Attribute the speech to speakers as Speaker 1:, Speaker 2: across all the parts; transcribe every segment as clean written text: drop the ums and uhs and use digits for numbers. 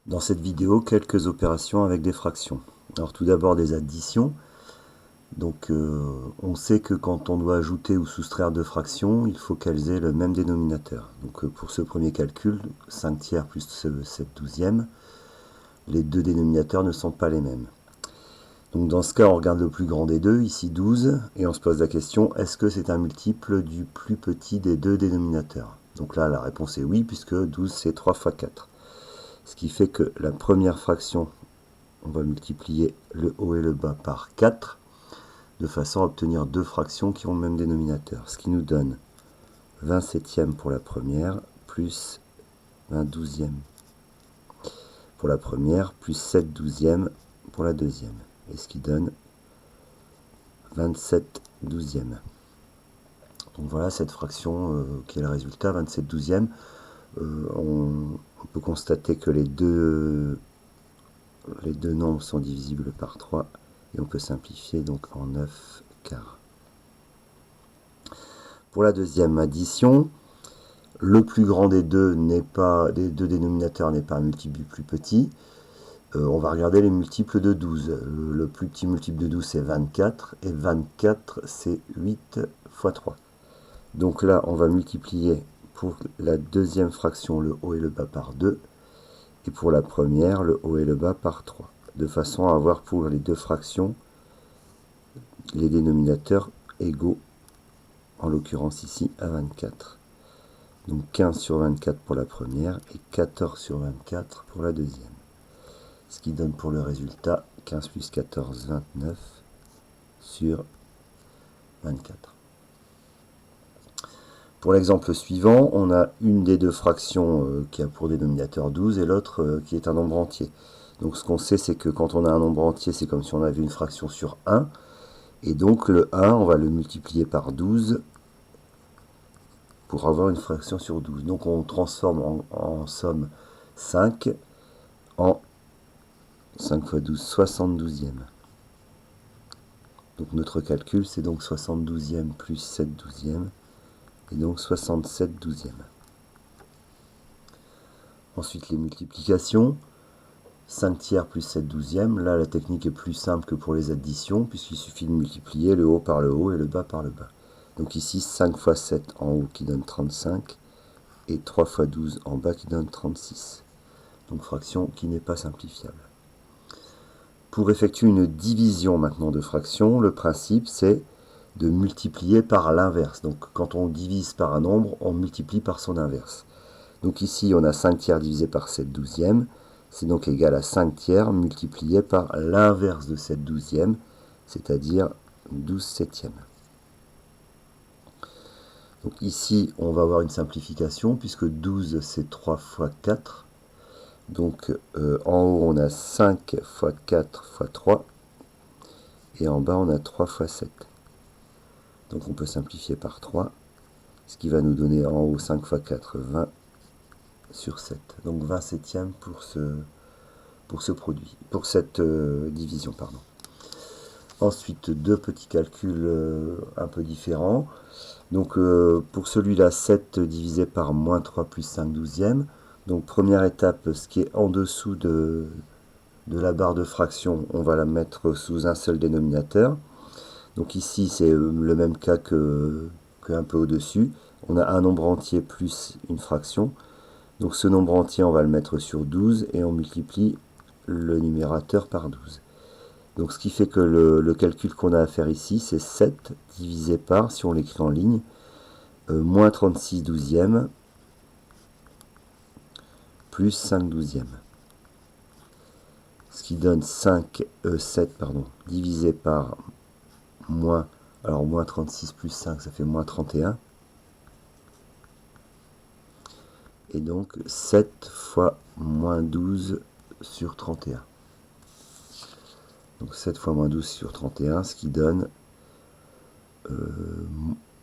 Speaker 1: Dans cette vidéo, quelques opérations avec des fractions. Alors tout d'abord des additions. Donc on sait que quand on doit ajouter ou soustraire deux fractions, il faut qu'elles aient le même dénominateur. Donc pour ce premier calcul, 5 tiers plus 7 douzièmes, les deux dénominateurs ne sont pas les mêmes. Donc dans ce cas, on regarde le plus grand des deux, ici 12, et on se pose la question, est-ce que c'est un multiple du plus petit des deux dénominateurs? Donc là, la réponse est oui, puisque 12 c'est 3 fois 4. Ce qui fait que la première fraction, on va multiplier le haut et le bas par 4, de façon à obtenir deux fractions qui ont le même dénominateur. Ce qui nous donne 20 septièmes pour la première, plus 20 douzièmes pour la première, plus 7 douzièmes pour la deuxième. Et ce qui donne 27 douzièmes. Donc voilà cette fraction qui est le résultat, 27 douzièmes. On peut constater que les deux nombres sont divisibles par 3 et on peut simplifier donc en 9 quarts. Pour la deuxième addition, le plus grand des deux dénominateurs n'est pas un multiple du plus petit. On va regarder les multiples de 12. Le plus petit multiple de 12 c'est 24 et 24 c'est 8 fois 3. Donc là on va multiplier pour la deuxième fraction le haut et le bas par 2 et pour la première le haut et le bas par 3, de façon à avoir pour les deux fractions les dénominateurs égaux, en l'occurrence ici à 24. Donc 15 sur 24 pour la première et 14 sur 24 pour la deuxième. Ce qui donne pour le résultat 15 plus 14, 29 sur 24. Pour l'exemple suivant, on a une des deux fractions qui a pour dénominateur 12 et l'autre qui est un nombre entier. Donc ce qu'on sait, c'est que quand on a un nombre entier, c'est comme si on avait une fraction sur 1. Et donc le 1, on va le multiplier par 12 pour avoir une fraction sur 12. Donc on transforme en somme 5 en 5 fois 12, 72e. Donc notre calcul, c'est donc 72e plus 7 douzièmes, et donc 67 douzièmes. Ensuite les multiplications, 5 tiers plus 7 douzièmes. Là la technique est plus simple que pour les additions, puisqu'il suffit de multiplier le haut par le haut et le bas par le bas. Donc ici 5 fois 7 en haut qui donne 35, et 3 fois 12 en bas qui donne 36. Donc fraction qui n'est pas simplifiable. Pour effectuer une division maintenant de fractions, le principe c'est de multiplier par l'inverse. Donc quand on divise par un nombre, on multiplie par son inverse. Donc ici on a 5 tiers divisé par 7 douzièmes, c'est donc égal à 5 tiers multiplié par l'inverse de 7 douzièmes, c'est-à-dire 12 septièmes. Donc ici on va avoir une simplification puisque 12 c'est 3 fois 4. Donc en haut on a 5 fois 4 fois 3 et en bas on a 3 fois 7. Donc on peut simplifier par 3, ce qui va nous donner en haut 5 fois 4, 20 sur 7. Donc 20 septièmes pour ce produit, pour cette division, pardon. Ensuite, deux petits calculs un peu différents. Donc pour celui-là, 7 divisé par moins 3 plus 5 douzièmes. Donc première étape, ce qui est en dessous de la barre de fraction, on va la mettre sous un seul dénominateur. Donc ici, c'est le même cas qu'un peu au-dessus. On a un nombre entier plus une fraction. Donc ce nombre entier, on va le mettre sur 12 et on multiplie le numérateur par 12. Donc ce qui fait que le calcul qu'on a à faire ici, c'est 7 divisé par, si on l'écrit en ligne, moins 36 douzièmes plus 5 douzièmes. Ce qui donne 7 divisé par moins, alors moins 36 plus 5, ça fait moins 31. Et donc 7 fois moins 12 sur 31. Donc 7 fois moins 12 sur 31, ce qui donne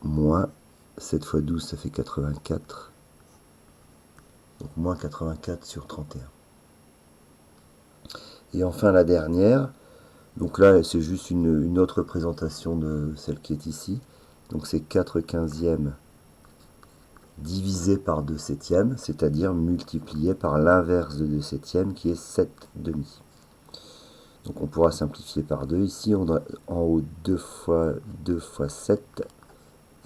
Speaker 1: moins 7 fois 12, ça fait 84. Donc moins 84 sur 31. Et enfin la dernière, donc là c'est juste une autre représentation de celle qui est ici. Donc c'est 4 quinzièmes divisé par 2 septièmes, c'est-à-dire multiplié par l'inverse de 2 septièmes qui est 7 demi. Donc on pourra simplifier par 2. Ici, on a en haut 2 fois 7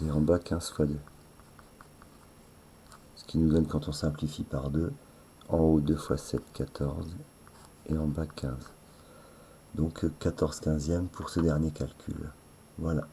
Speaker 1: et en bas 15 fois 2. Ce qui nous donne, quand on simplifie par 2, en haut 2 fois 7, 14 et en bas 15. Donc 14 quinzièmes pour ce dernier calcul. Voilà.